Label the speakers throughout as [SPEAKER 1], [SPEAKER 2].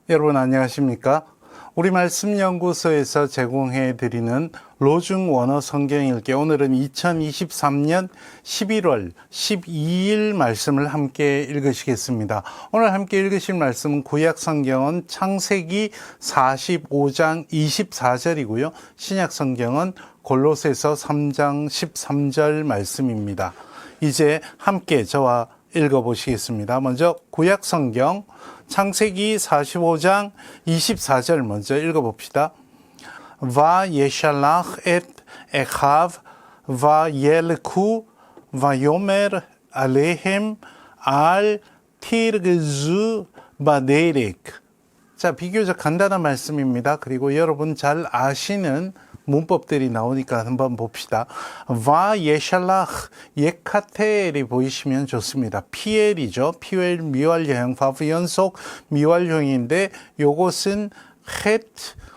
[SPEAKER 1] 여러분 안녕하십니까? 우리 말씀연구소에서 제공해드리는 로중 원어 성경 읽기, 오늘은 2023년 11월 12일 말씀을 함께 읽으시겠습니다. 오늘 함께 읽으실 말씀은 구약 성경은 창세기 45장 24절이고요. 신약 성경은 골로새서 3장 13절 말씀입니다. 이제 함께 저와 읽어보시겠습니다. 먼저 구약 성경 창세기 45장 24절 먼저 읽어봅시다. וישלח את אחיו וילכו ויאמר עליהם אל תרגזו בדרך. 자, 비교적 간단한 말씀입니다. 그리고 여러분 잘 아시는 문법들이 나오니까 한번 봅시다. 와예샬라흐, 예카텔이 보이시면 좋습니다. 피엘이죠. 피엘 미완료형, 바브 연속 미완료형인데 요것은 헷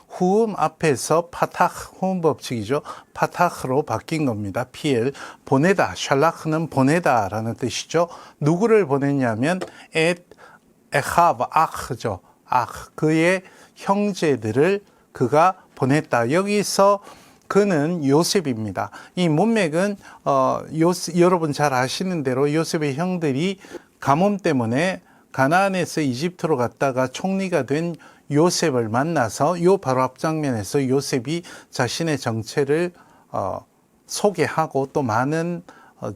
[SPEAKER 1] 후음 앞에서 파탁 후음 법칙이죠. 파탁으로 바뀐 겁니다. 피엘 보내다, 샬라흐는 보내다라는 뜻이죠. 누구를 보냈냐면 에하브 아흐죠. 그의 형제들을 그가 보냈다. 여기서 그는 요셉입니다. 이 문맥은 여러분 잘 아시는 대로 요셉의 형들이 가뭄 때문에 가나안에서 이집트로 갔다가 총리가 된 요셉을 만나서 요 바로 앞장면에서 요셉이 자신의 정체를 소개하고 또 많은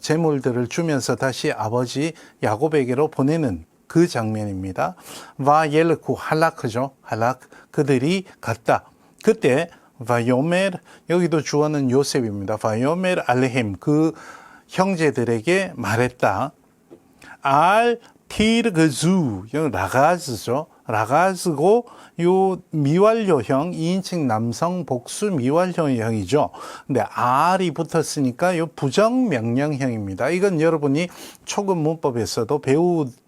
[SPEAKER 1] 재물들을 주면서 다시 아버지 야곱에게로 보내는 그 장면입니다. 와옐쿠 할라크죠. 할락, 그들이 갔다. 그때 바요멜, 여기도 주어는 요셉입니다. 바요멜 알레헴, 그 형제들에게 말했다. 알 티르그주, 라가즈죠. 라가즈고 요 미완료형 2인칭 남성 복수 미완료형이죠. 근데 R이 붙었으니까 요 부정명령형입니다. 이건 여러분이 초급 문법에서도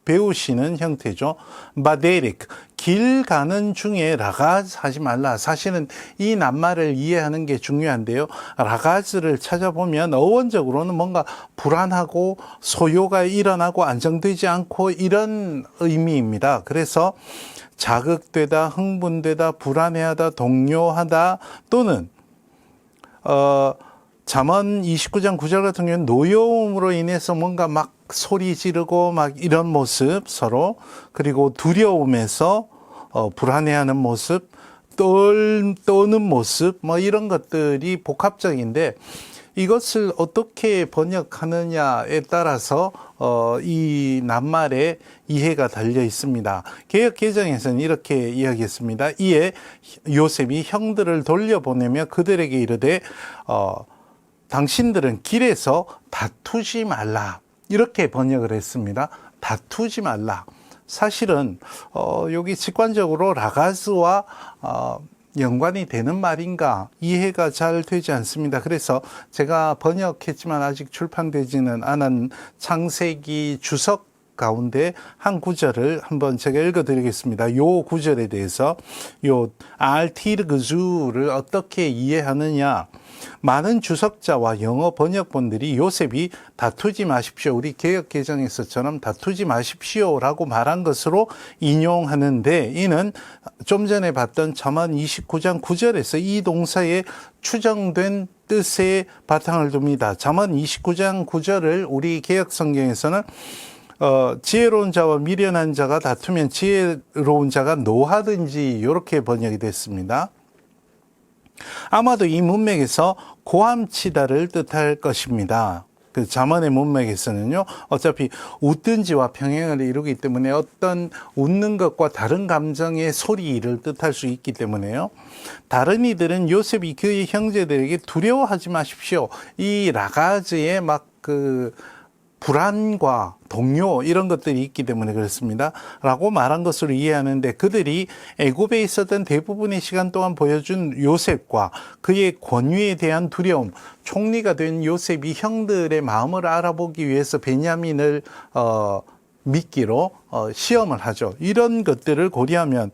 [SPEAKER 1] 배우시는 형태죠. 바데릭, 길 가는 중에 라가즈 하지 말라. 사실은 이 낱말을 이해하는 게 중요한데요. 라가즈를 찾아보면 어원적으로는 뭔가 불안하고 소요가 일어나고 안정되지 않고 이런 의미입니다. 그래서 자극되다, 흥분되다, 불안해하다, 동요하다, 또는 잠언 29장 9절 같은 경우는 노여움으로 인해서 뭔가 막 소리 지르고 막 이런 모습 서로, 그리고 두려움에서 불안해하는 모습, 떠는 모습, 뭐 이런 것들이 복합적인데 이것을 어떻게 번역하느냐에 따라서 이 낱말의 이해가 달려 있습니다. 개역 개정에서는 이렇게 이야기했습니다. 이에 요셉이 형들을 돌려보내며 그들에게 이르되 당신들은 길에서 다투지 말라. 이렇게 번역을 했습니다. 다투지 말라. 사실은 여기 직관적으로 라가즈와 연관이 되는 말인가 이해가 잘 되지 않습니다. 그래서 제가 번역했지만 아직 출판되지는 않은 창세기 주석 가운데 한 구절을 한번 제가 읽어드리겠습니다. 요 구절에 대해서 요 알티르그주를 어떻게 이해하느냐. 많은 주석자와 영어 번역본들이 요셉이 다투지 마십시오. 우리 개역개정에서처럼 다투지 마십시오라고 말한 것으로 인용하는데, 이는 좀 전에 봤던 잠언 29장 9절에서 이 동사에 추정된 뜻의 바탕을 둡니다. 잠언 29장 9절을 우리 개역성경에서는 지혜로운 자와 미련한 자가 다투면 지혜로운 자가 노하든지 이렇게 번역이 됐습니다. 아마도 이 문맥에서 고함치다를 뜻할 것입니다. 그 잠언의 문맥에서는요, 어차피 웃든지와 평행을 이루기 때문에 어떤 웃는 것과 다른 감정의 소리를 뜻할 수 있기 때문에요. 다른 이들은 요셉이 그의 형제들에게 두려워하지 마십시오. 이 라가즈의 불안과 동요 이런 것들이 있기 때문에 그렇습니다 라고 말한 것으로 이해하는데, 그들이 애굽에 있었던 대부분의 시간 동안 보여준 요셉과 그의 권위에 대한 두려움, 총리가 된 요셉이 형들의 마음을 알아보기 위해서 베냐민을 미끼로 시험을 하죠. 이런 것들을 고려하면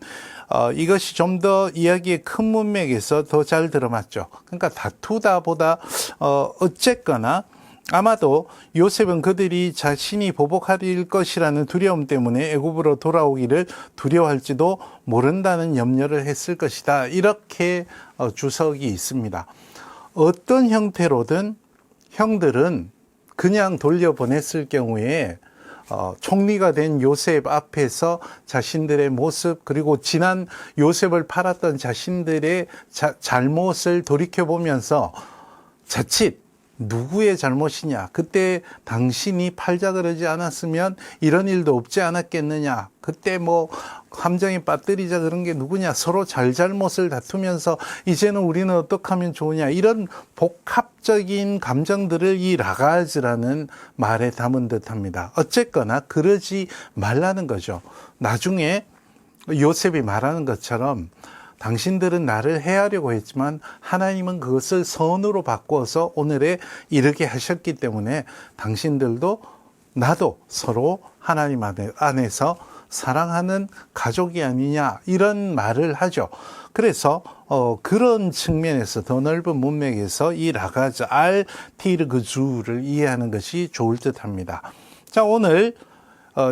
[SPEAKER 1] 이것이 좀 더 이야기의 큰 문맥에서 더 잘 들어맞죠. 그러니까 다투다보다 어쨌거나 아마도 요셉은 그들이 자신이 보복할 것이라는 두려움 때문에 애굽으로 돌아오기를 두려워할지도 모른다는 염려를 했을 것이다. 이렇게 주석이 있습니다. 어떤 형태로든 형들은 그냥 돌려보냈을 경우에 총리가 된 요셉 앞에서 자신들의 모습, 그리고 지난 요셉을 팔았던 자신들의 잘못을 돌이켜보면서 자칫 누구의 잘못이냐, 그때 당신이 팔자 그러지 않았으면 이런 일도 없지 않았겠느냐, 그때 뭐 함정에 빠뜨리자 그런 게 누구냐, 서로 잘못을 다투면서 이제는 우리는 어떻게 하면 좋으냐, 이런 복합적인 감정들을 이 라가즈라는 말에 담은 듯합니다. 어쨌거나 그러지 말라는 거죠. 나중에 요셉이 말하는 것처럼 당신들은 나를 해하려고 했지만 하나님은 그것을 선으로 바꿔서 오늘에 이르게 하셨기 때문에 당신들도 나도 서로 하나님 안에서 사랑하는 가족이 아니냐, 이런 말을 하죠. 그래서 그런 측면에서 더 넓은 문맥에서 이 라가즈 알티르그주를 이해하는 것이 좋을 듯합니다. 자, 오늘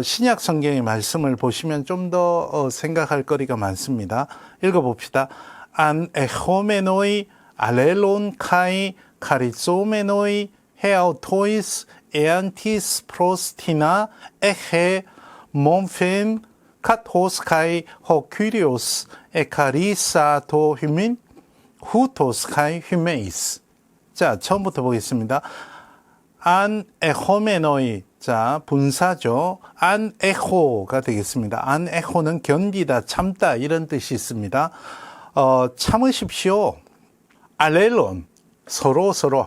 [SPEAKER 1] 신약 성경의 말씀을 보시면 좀 더 생각할 거리가 많습니다. 읽어봅시다. 안 에호메노이 알렐론 카이 카리소메노이 헤아토이스 에안티스 프로스티나 에헤 몬펜 카토스카이 호큐리오스 에카리사토 휴민 후토스카이 휴메이스. 자, 처음부터 보겠습니다. 안 에호메노이, 자, 분사죠. 안 에호가 되겠습니다. 안 에호는 견디다, 참다, 이런 뜻이 있습니다. 참으십시오. 알렐론,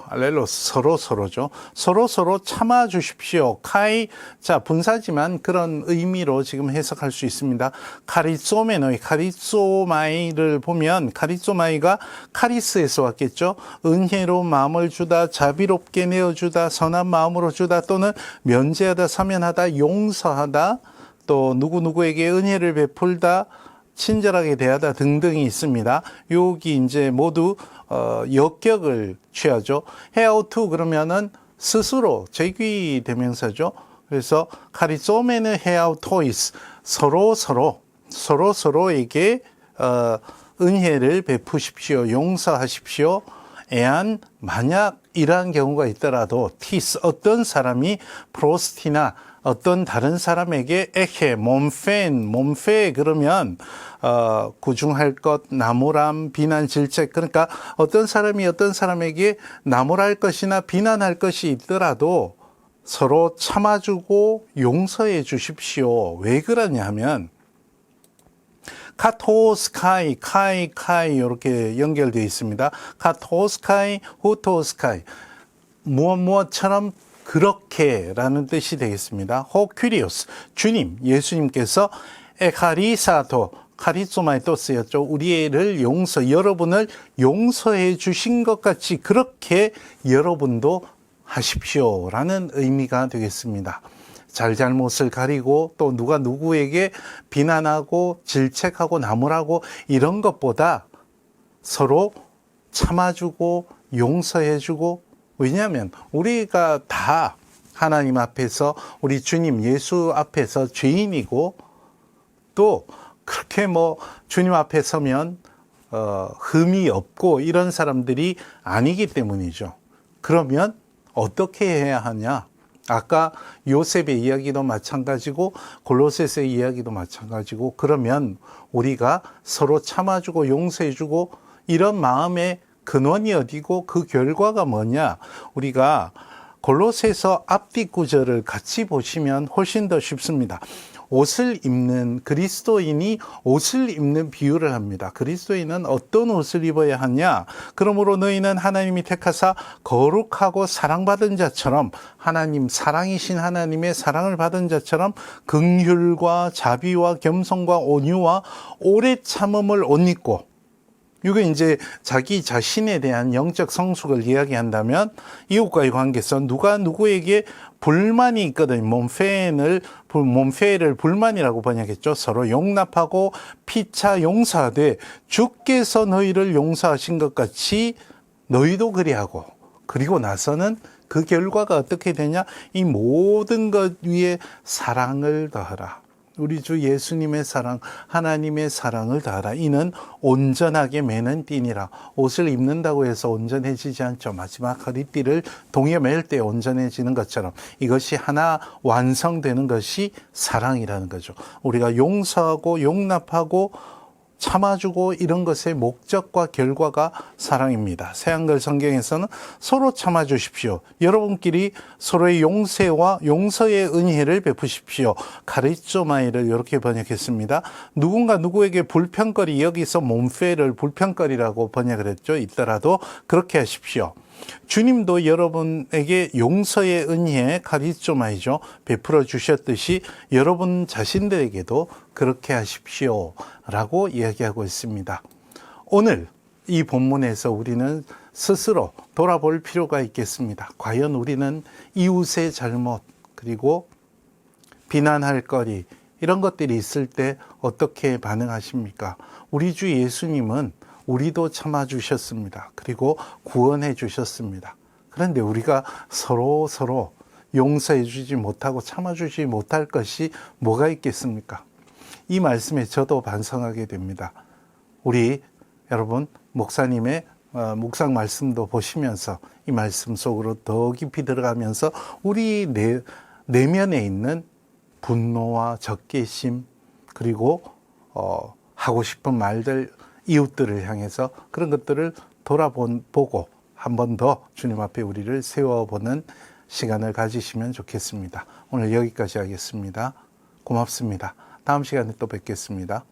[SPEAKER 1] 알렐로, 서로죠. 서로 참아 주십시오. 카이, 자, 분사지만 그런 의미로 지금 해석할 수 있습니다. 카리소메노이, 카리소마이를 보면 카리소마이가 카리스에서 왔겠죠. 은혜로 마음을 주다, 자비롭게 내어주다, 선한 마음으로 주다, 또는 면제하다, 사면하다, 용서하다, 또 누구누구에게 은혜를 베풀다, 친절하게 대하다 등등이 있습니다. 여기 이제 모두 역격을 취하죠. 헤아우투 그러면은 스스로 제귀 대명사죠. 그래서 카리소메는 헤아우토이스, 서로에게 은혜를 베푸십시오. 용서하십시오. 애안, 만약 이러한 경우가 있더라도 티스, 어떤 사람이 프로스티나 어떤 다른 사람에게 에헤, 몸페 그러면 구중할 것, 나무람, 비난, 질책, 그러니까 어떤 사람이 어떤 사람에게 나무랄 것이나 비난할 것이 있더라도 서로 참아주고 용서해 주십시오. 왜 그러냐 하면 카토스카이, 카이 이렇게 연결되어 있습니다. 카토스카이, 후토스카이, 무엇처럼 그렇게라는 뜻이 되겠습니다. 호큐리오스, 주님, 예수님께서 에카리사토, 카리소마에 또 쓰였죠. 우리를 여러분을 용서해 주신 것 같이 그렇게 여러분도 하십시오라는 의미가 되겠습니다. 잘못을 가리고 또 누가 누구에게 비난하고 질책하고 나무라고 이런 것보다 서로 참아주고 용서해주고, 왜냐하면 우리가 다 하나님 앞에서 우리 주님 예수 앞에서 죄인이고, 또 그렇게 뭐 주님 앞에 서면 흠이 없고 이런 사람들이 아니기 때문이죠. 그러면 어떻게 해야 하냐? 아까 요셉의 이야기도 마찬가지고 골로새서의 이야기도 마찬가지고, 그러면 우리가 서로 참아주고 용서해주고 이런 마음의 근원이 어디고 그 결과가 뭐냐? 우리가 골로새서 앞뒤 구절을 같이 보시면 훨씬 더 쉽습니다. 옷을 입는 그리스도인이 옷을 입는 비유를 합니다. 그리스도인은 어떤 옷을 입어야 하냐? 그러므로 너희는 하나님이 택하사 거룩하고 사랑받은 자처럼, 하나님 사랑이신 하나님의 사랑을 받은 자처럼 긍휼과 자비와 겸손과 온유와 오래 참음을 옷 입고, 이거 이제 자기 자신에 대한 영적 성숙을 이야기한다면 이웃과의 관계에서 누가 누구에게 불만이 있거든. 몸페를 불만이라고 번역했죠. 서로 용납하고 피차 용서하되 주께서 너희를 용서하신 것 같이 너희도 그리하고, 그리고 나서는 그 결과가 어떻게 되냐? 이 모든 것 위에 사랑을 더하라. 우리 주 예수님의 사랑, 하나님의 사랑을 다하라. 이는 온전하게 매는 띠니라. 옷을 입는다고 해서 온전해지지 않죠. 마지막 허리띠를 동여 맬 때 온전해지는 것처럼 이것이 하나 완성되는 것이 사랑이라는 거죠. 우리가 용서하고 용납하고 참아주고 이런 것의 목적과 결과가 사랑입니다. 새한글 성경에서는 서로 참아주십시오. 여러분끼리 서로의 용서와 용서의 은혜를 베푸십시오. 카리조마이를 이렇게 번역했습니다. 누군가 누구에게 불평거리, 여기서 몸페를 불평거리라고 번역을 했죠. 있더라도 그렇게 하십시오. 주님도 여러분에게 용서의 은혜, 카리조마이죠, 베풀어 주셨듯이 여러분 자신들에게도 그렇게 하십시오 라고 이야기하고 있습니다. 오늘 이 본문에서 우리는 스스로 돌아볼 필요가 있겠습니다. 과연 우리는 이웃의 잘못, 그리고 비난할 거리, 이런 것들이 있을 때 어떻게 반응하십니까? 우리 주 예수님은 우리도 참아주셨습니다. 그리고 구원해 주셨습니다. 그런데 우리가 서로 용서해 주지 못하고 참아주지 못할 것이 뭐가 있겠습니까? 이 말씀에 저도 반성하게 됩니다. 우리 여러분 목사님의 묵상 말씀도 보시면서 이 말씀 속으로 더 깊이 들어가면서 우리 내면에 있는 분노와 적개심, 그리고 하고 싶은 말들, 이웃들을 향해서 그런 것들을 돌아보고 한 번 더 주님 앞에 우리를 세워보는 시간을 가지시면 좋겠습니다. 오늘 여기까지 하겠습니다. 고맙습니다. 다음 시간에 또 뵙겠습니다.